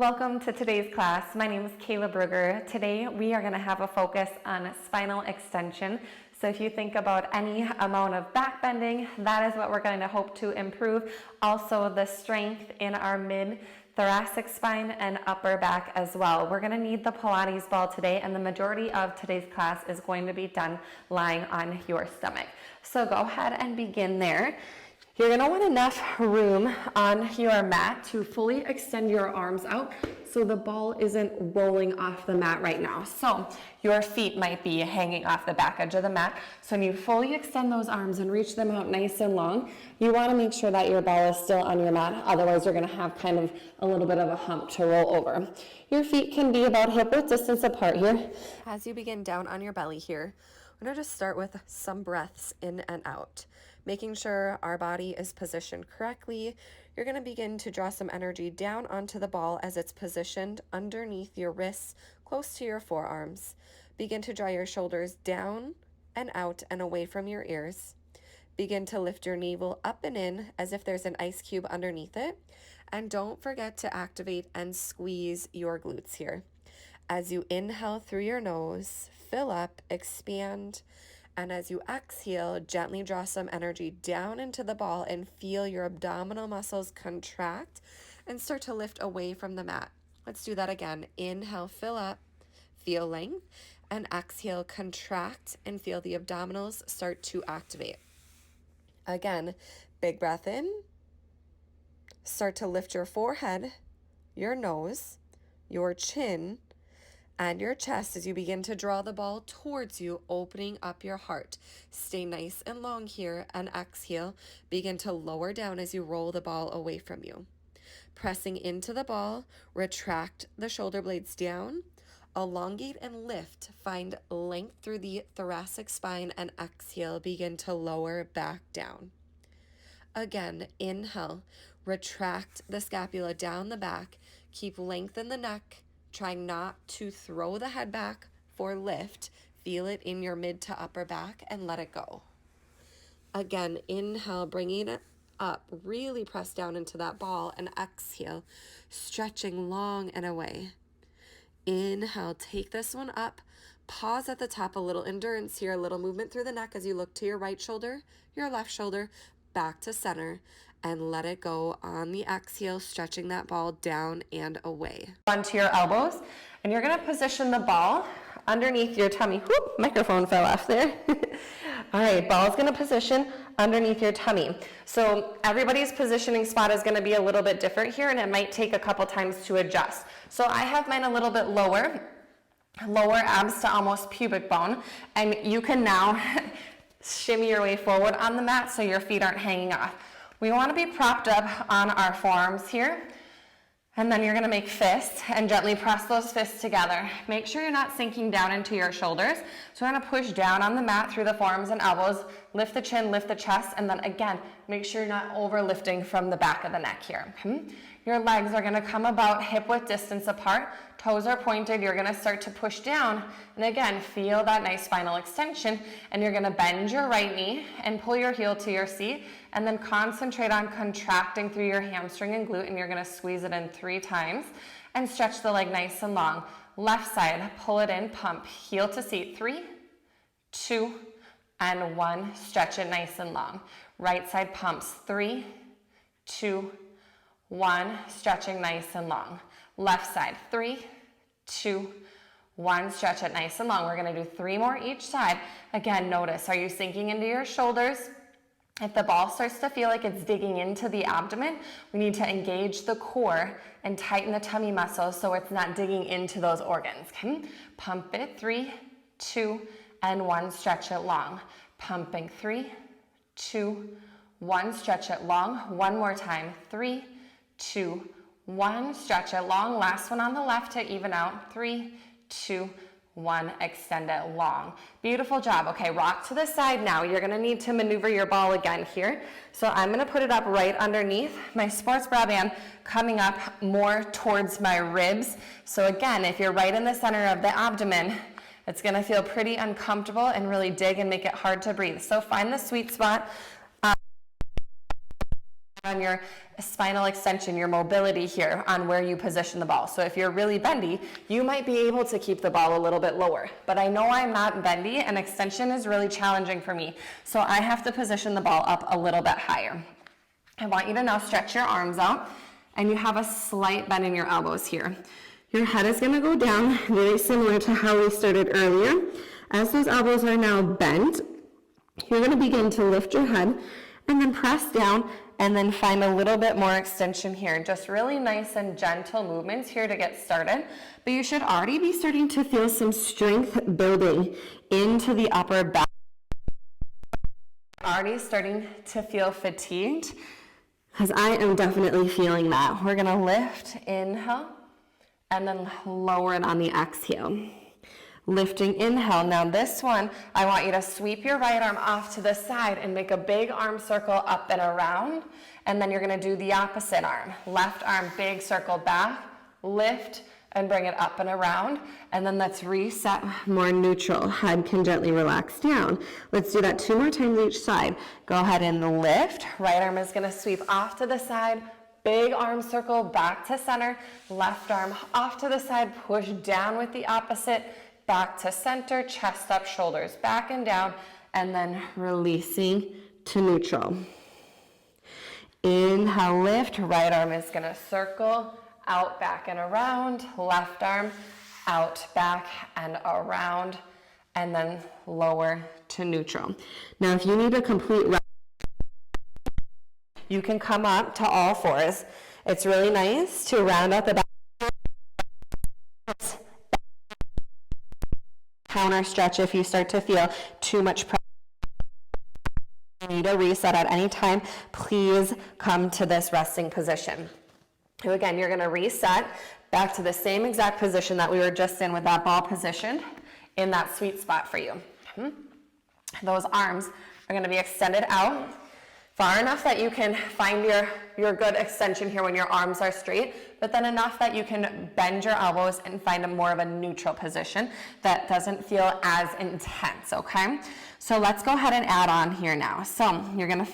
Welcome to today's class. My name is Kayla Brugger. Today we are going to have a focus on spinal extension. So if you think about any amount of back bending, that is what we're going to hope to improve. Also the strength in our mid-thoracic spine and upper back as well. We're going to need the Pilates ball today, and the majority of today's class is going to be done lying on your stomach. So go ahead and begin there. You're going to want enough room on your mat to fully extend your arms out so the ball isn't rolling off the mat right now. So your feet might be hanging off the back edge of the mat. So when you fully extend those arms and reach them out nice and long, you want to make sure that your ball is still on your mat. Otherwise, you're going to have kind of a little bit of a hump to roll over. Your feet can be about hip-width distance apart here. As you begin down on your belly here, I'm going to just start with some breaths in and out, making sure our body is positioned correctly. You're going to begin to draw some energy down onto the ball as it's positioned underneath your wrists, close to your forearms. Begin to draw your shoulders down and out and away from your ears. Begin to lift your navel up and in as if there's an ice cube underneath it. And don't forget to activate and squeeze your glutes here. As you inhale through your nose, fill up, expand, and as you exhale, gently draw some energy down into the ball and feel your abdominal muscles contract and start to lift away from the mat. Let's do that again. Inhale, fill up, feel length, and exhale, contract and feel the abdominals start to activate. Again, big breath in. Start to lift your forehead, your nose, your chin, and your chest as you begin to draw the ball towards you, opening up your heart. Stay nice and long here and exhale. Begin to lower down as you roll the ball away from you. Pressing into the ball, retract the shoulder blades down, elongate and lift. Find length through the thoracic spine and exhale. Begin to lower back down. Again, inhale, retract the scapula down the back. Keep length in the neck. Trying not to throw the head back for lift. Feel it in your mid to upper back and let it go. Again, inhale, bringing it up. Really press down into that ball and exhale, stretching long and away. Inhale, take this one up. Pause at the top, a little endurance here, a little movement through the neck as you look to your right shoulder, your left shoulder, back to center, and let it go on the exhale, stretching that ball down and away. Onto your elbows, and you're going to position the ball underneath your tummy. Whoop, microphone fell off there. All right, ball's going to position underneath your tummy. So everybody's positioning spot is going to be a little bit different here, and it might take a couple times to adjust. So I have mine a little bit lower abs to almost pubic bone, and you can now shimmy your way forward on the mat so your feet aren't hanging off. We want to be propped up on our forearms here, and then you're going to make fists and gently press those fists together. Make sure you're not sinking down into your shoulders. So we're going to push down on the mat through the forearms and elbows, lift the chin, lift the chest, and then again, make sure you're not over lifting from the back of the neck here. Your legs are going to come about hip-width distance apart. Toes are pointed. You're going to start to push down. And again, feel that nice spinal extension. And you're going to bend your right knee and pull your heel to your seat. And then concentrate on contracting through your hamstring and glute. And you're going to squeeze it in 3 times. And stretch the leg nice and long. Left side, pull it in, pump. Heel to seat. 3, 2, and 1. Stretch it nice and long. Right side pumps. 3, 2, 1, stretching nice and long. Left side, 3, 2, 1, stretch it nice and long. We're going to do 3 more each side. Again, notice, are you sinking into your shoulders? If the ball starts to feel like it's digging into the abdomen, we need to engage the core and tighten the tummy muscles so it's not digging into those organs. Okay? Pump it, 3, 2, and 1, stretch it long. Pumping, 3, 2, 1, stretch it long. One more time, 3, 2, 1, stretch it long. Last one on the left to even out. 3, 2, 1, extend it long. Beautiful job. Okay, rock to the side now. You're going to need to maneuver your ball again here. So I'm going to put it up right underneath my sports bra band, coming up more towards my ribs. So again, if you're right in the center of the abdomen, it's going to feel pretty uncomfortable and really dig and make it hard to breathe. So find the sweet spot. on your spinal extension, your mobility here on where you position the ball. So if you're really bendy, you might be able to keep the ball a little bit lower. But I know I'm not bendy, and extension is really challenging for me. So I have to position the ball up a little bit higher. I want you to now stretch your arms out, and you have a slight bend in your elbows here. Your head is going to go down, very similar to how we started earlier. As those elbows are now bent, you're going to begin to lift your head and then press down, and then find a little bit more extension here. Just really nice and gentle movements here to get started. But you should already be starting to feel some strength building into the upper back. Already starting to feel fatigued, because I am definitely feeling that. We're gonna lift, inhale, and then lower it on the exhale. Lifting, inhale. Now this one, I want you to sweep your right arm off to the side and make a big arm circle up and around. And then you're gonna do the opposite arm. Left arm, big circle back, lift, and bring it up and around. And then let's reset more neutral. Head can gently relax down. Let's do that 2 more times each side. Go ahead and lift. Right arm is gonna sweep off to the side, big arm circle back to center. Left arm off to the side, push down with the opposite, back to center, chest up, shoulders back and down, and then releasing to neutral. Inhale, lift. Right arm is gonna circle out, back and around. Left arm out, back and around, and then lower to neutral. Now, if you need a complete rest, you can come up to all fours. It's really nice to round out the back. Counter stretch if you start to feel too much pressure. If you need a reset at any time, please come to this resting position. So again, you're going to reset back to the same exact position that we were just in with that ball positioned in that sweet spot for you. Those arms are going to be extended out far enough that you can find your good extension here when your arms are straight, but then enough that you can bend your elbows and find a more of a neutral position that doesn't feel as intense, okay? So let's go ahead and add on here now. So you're gonna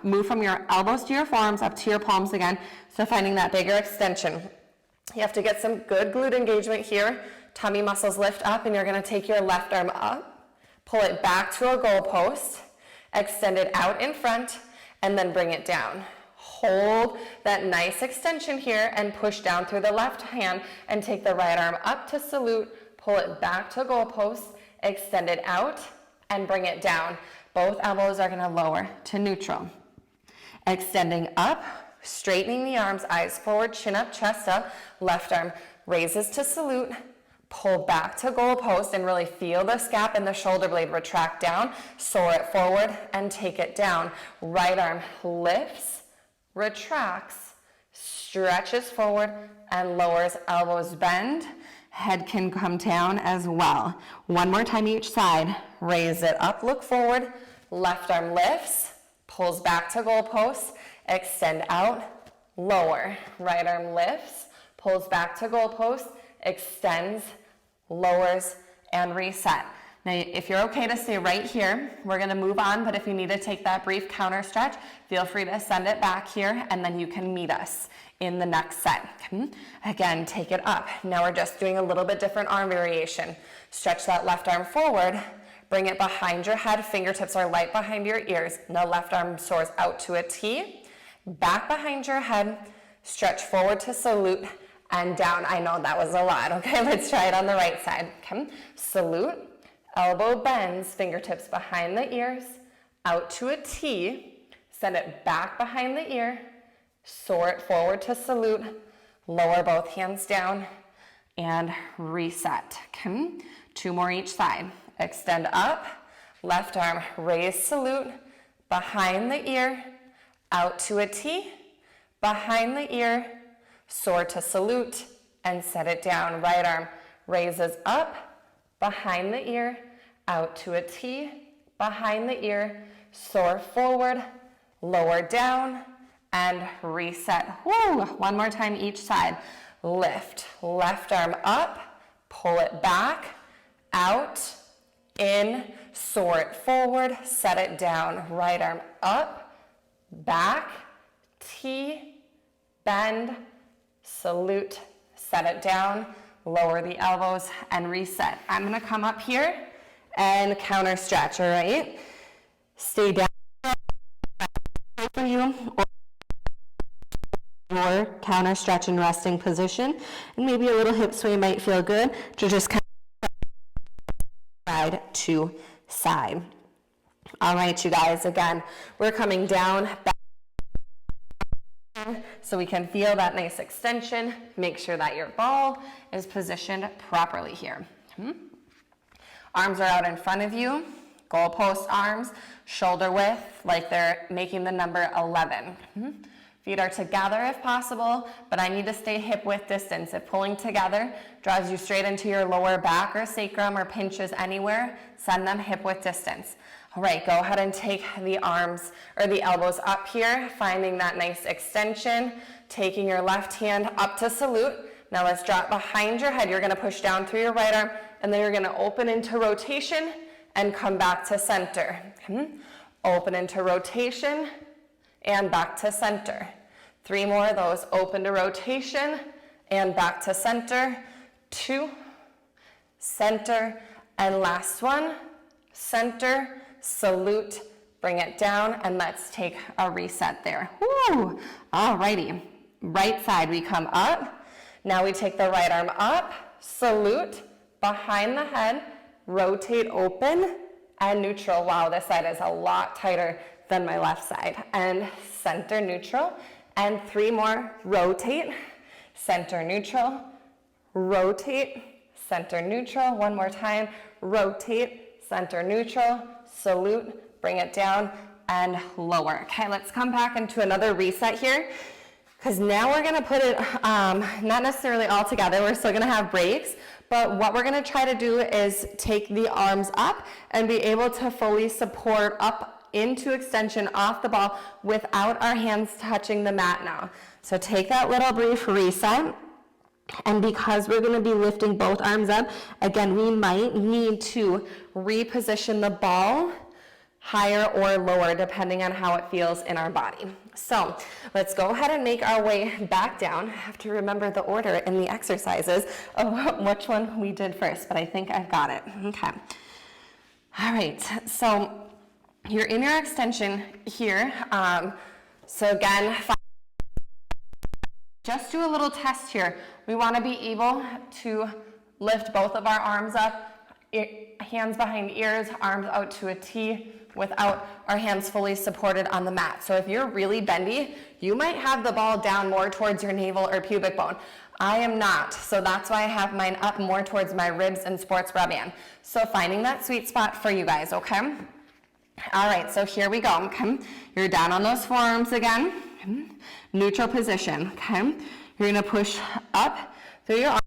move from your elbows to your forearms up to your palms again, so finding that bigger extension. You have to get some good glute engagement here. Tummy muscles lift up, and you're gonna take your left arm up, pull it back to a goal post, extend it out in front, and then bring it down. Hold that nice extension here and push down through the left hand and take the right arm up to salute, pull it back to goal post, extend it out, and bring it down. Both elbows are gonna lower to neutral. Extending up, straightening the arms, eyes forward, chin up, chest up, left arm raises to salute, pull back to goal post and really feel the scap and the shoulder blade retract down, soar it forward and take it down. Right arm lifts, retracts, stretches forward and lowers, elbows bend, head can come down as well. One more time each side, raise it up, look forward, left arm lifts, pulls back to goal post, extend out, lower, right arm lifts, pulls back to goal post, extends, lowers, and reset. Now, if you're okay to stay right here, we're gonna move on, but if you need to take that brief counter stretch, feel free to send it back here, and then you can meet us in the next set. Again, take it up. Now we're just doing a little bit different arm variation. Stretch that left arm forward, bring it behind your head, fingertips are light behind your ears. Now left arm soars out to a T, back behind your head, stretch forward to salute, and down. I know that was a lot, okay? Let's try it on the right side. Okay. Salute, elbow bends, fingertips behind the ears, out to a T, send it back behind the ear, soar it forward to salute, lower both hands down, and reset. Okay. 2 more each side. Extend up, left arm, raise, salute, behind the ear, out to a T, behind the ear, soar to salute, and set it down. Right arm raises up, behind the ear, out to a T, behind the ear, soar forward, lower down, and reset. Woo! 1 more time each side. Lift, left arm up, pull it back, out, in, soar it forward, set it down. Right arm up, back, T, bend, salute, set it down, lower the elbows, and reset. I'm gonna come up here and counter stretch, all right? Stay down for you, or counter stretch in resting position, and maybe a little hip sway might feel good to just kind of side to side. All right, you guys, again, we're coming down, back, so we can feel that nice extension. Make sure that your ball is positioned properly here. Arms are out in front of you, goalpost arms, shoulder width, like they're making the number 11. Feet are together if possible, but I need to stay hip width distance. If pulling together draws you straight into your lower back or sacrum or pinches anywhere, send them hip width distance. All right, go ahead and take the arms or the elbows up here, finding that nice extension, taking your left hand up to salute. Now let's drop behind your head. You're gonna push down through your right arm, and then you're gonna open into rotation and come back to center. Open into rotation and back to center. 3 more of those. Open to rotation and back to center. 2, center, and last one, center, salute, bring it down, and let's take a reset there. Woo! All righty. Right side, we come up. Now we take the right arm up, salute, behind the head, rotate open, and neutral. Wow, this side is a lot tighter than my left side. And center, neutral, and 3 more. Rotate, center, neutral, rotate, center, neutral. 1 more time. Rotate, center, neutral, salute, bring it down, and lower. Okay, let's come back into another reset here, because now we're gonna put it not necessarily all together. We're still gonna have breaks, but what we're gonna try to do is take the arms up and be able to fully support up into extension off the ball without our hands touching the mat now. So take that little brief reset. And because we're gonna be lifting both arms up, again, we might need to reposition the ball higher or lower depending on how it feels in our body. So let's go ahead and make our way back down. I have to remember the order in the exercises of which one we did first, but I think I've got it. Okay. All right, so you're in your extension here. So again, just do a little test here. We want to be able to lift both of our arms up, hands behind ears, arms out to a T without our hands fully supported on the mat. So if you're really bendy, you might have the ball down more towards your navel or pubic bone. I am not, so that's why I have mine up more towards my ribs and sports bra band. So finding that sweet spot for you guys, okay? All right, so here we go, okay? You're down on those forearms again. Neutral position, okay? You're gonna push up through your arms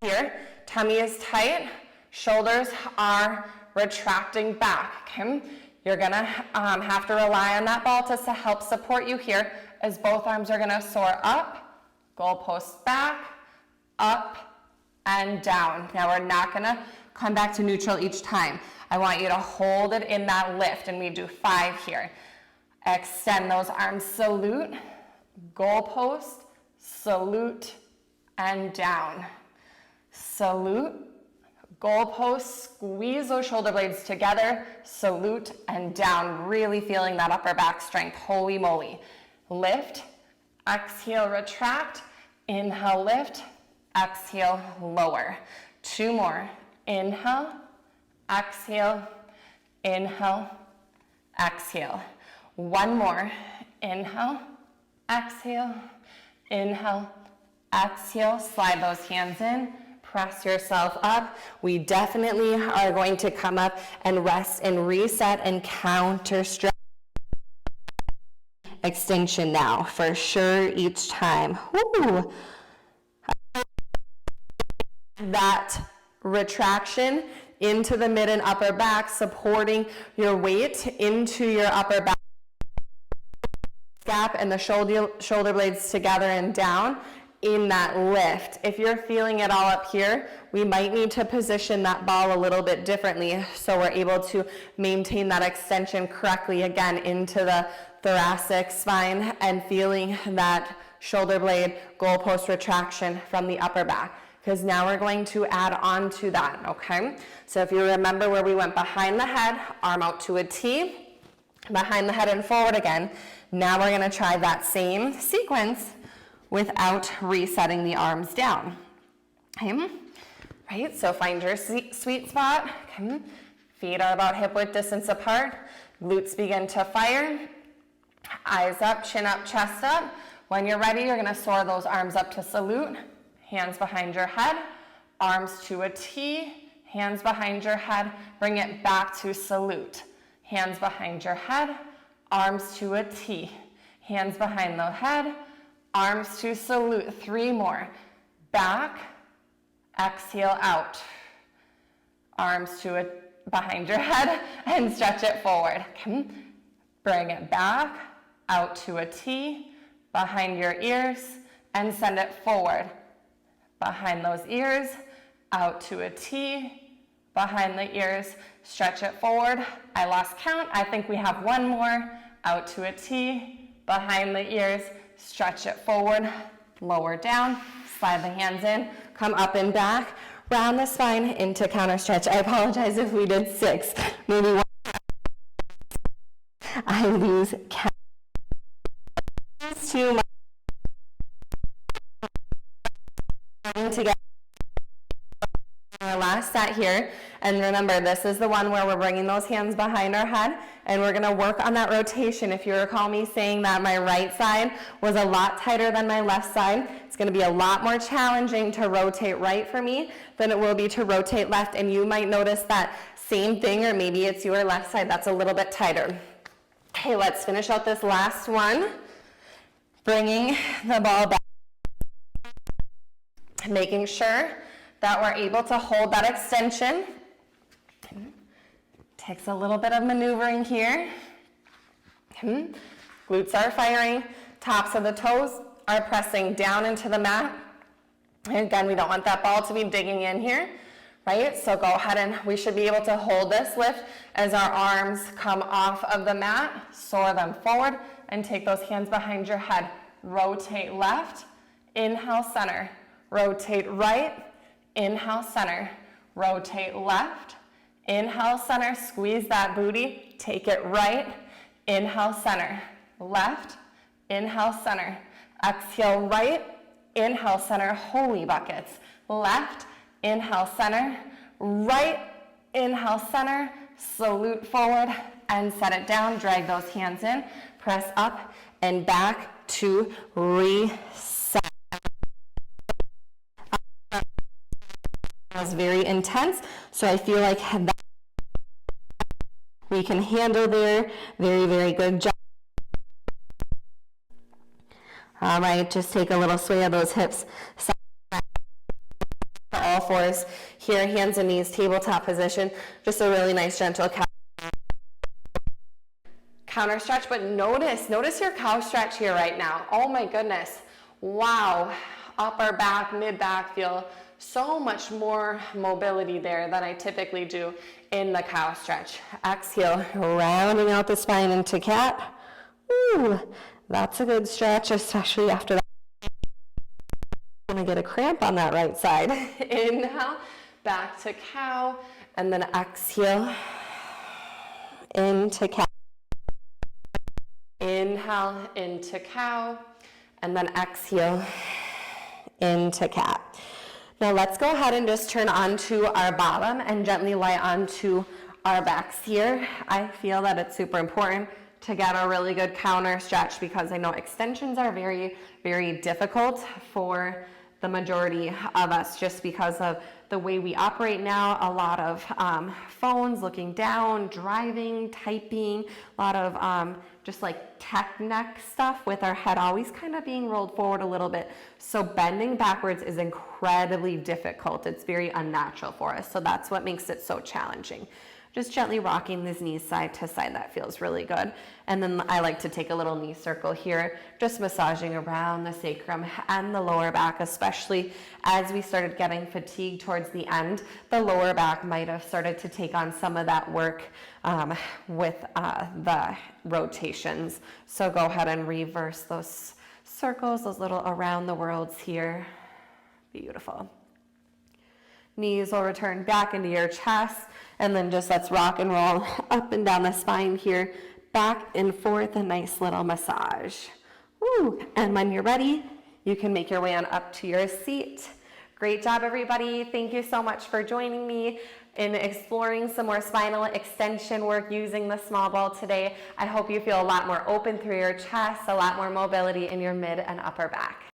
here. Tummy is tight, shoulders are retracting back, okay? You're gonna have to rely on that ball to help support you here as both arms are gonna soar up, goalpost back, up, and down. Now we're not gonna come back to neutral each time. I want you to hold it in that lift, and we do 5 here. Extend those arms, salute, goalpost, salute, and down. Salute, goalpost, squeeze those shoulder blades together, salute, and down. Really feeling that upper back strength, holy moly. Lift, exhale, retract, inhale, lift, exhale, lower. 2 more, inhale, exhale, inhale, exhale. 1 more, inhale, exhale, inhale, exhale. Slide those hands in, press yourself up. We definitely are going to come up and rest and reset and counter stretch. Extension now, for sure, each time. Woo. That retraction into the mid and upper back, supporting your weight into your upper back. Gap and the shoulder blades together and down. in that lift. If you're feeling it all up here, we might need to position that ball a little bit differently so we're able to maintain that extension correctly again into the thoracic spine and feeling that shoulder blade goalpost retraction from the upper back, because now we're going to add on to that, okay? So if you remember where we went behind the head, arm out to a T, behind the head and forward again. Now we're gonna try that same sequence without resetting the arms down, okay? Right, so find your sweet spot, okay? Feet are about hip width distance apart, glutes begin to fire, eyes up, chin up, chest up. When you're ready, you're gonna soar those arms up to salute, hands behind your head, arms to a T, hands behind your head, bring it back to salute. Hands behind your head, arms to a T, hands behind the head, arms to salute. 3 more. Back, exhale out. Arms to it behind your head and stretch it forward. Bring it back, out to a T, behind your ears, and send it forward. Behind those ears, out to a T, behind the ears, stretch it forward. I lost count. I think we have 1 more. Out to a T, behind the ears, stretch it forward, lower down, slide the hands in, come up and back, round the spine into counter stretch. I apologize if we did 6, maybe 1. I lose count. Too much. Together. Our last set here, and remember, this is the one where we're bringing those hands behind our head, and we're gonna work on that rotation. If you recall me saying that my right side was a lot tighter than my left side, it's gonna be a lot more challenging to rotate right for me than it will be to rotate left, and you might notice that same thing, or maybe it's your left side that's a little bit tighter. Okay, let's finish out this last one. Bringing the ball back, making sure that we're able to hold that extension. Takes a little bit of maneuvering here. Glutes are firing, tops of the toes are pressing down into the mat. And again, we don't want that ball to be digging in here, right? So go ahead and we should be able to hold this lift as our arms come off of the mat, soar them forward, and take those hands behind your head. Rotate left, inhale center, rotate right, inhale center, rotate left, inhale center, squeeze that booty, take it right, inhale center, left, inhale center, exhale right, inhale center, holy buckets, left, inhale center, right, inhale center, salute forward, and set it down, drag those hands in, press up and back to reset. Was very intense, so I feel like that we can handle there. Very, very good job. All right, just take a little sway of those hips. All fours here, hands and knees, tabletop position. Just a really nice gentle counter stretch, but notice your cow stretch here right now. Oh my goodness. Wow. Upper back, mid back feel so much more mobility there than I typically do in the cow stretch. Exhale, rounding out the spine into cat. Ooh, that's a good stretch, especially after that. I'm gonna get a cramp on that right side. Inhale, back to cow, and then exhale into cat. Inhale into cow, and then exhale into cat. Now let's go ahead and just turn onto our bottom and gently lie onto our backs here. I feel that it's super important to get a really good counter stretch because I know extensions are very, very difficult for the majority of us just because of the way we operate now. A lot of phones, looking down, driving, typing, a lot of just like tech neck stuff with our head always kind of being rolled forward a little bit. So bending backwards is incredibly difficult. It's very unnatural for us. So that's what makes it so challenging. just gently rocking these knees side to side. That feels really good. And then I like to take a little knee circle here, just massaging around the sacrum and the lower back, especially as we started getting fatigued towards the end. The lower back might have started to take on some of that work with the rotations. So go ahead and reverse those circles, those little around the worlds here. Beautiful. Knees will return back into your chest, and then just let's rock and roll up and down the spine here, back and forth, a nice little massage. Woo. And when you're ready, you can make your way on up to your seat. Great job, everybody. Thank you so much for joining me in exploring some more spinal extension work using the small ball today. I hope you feel a lot more open through your chest, a lot more mobility in your mid and upper back.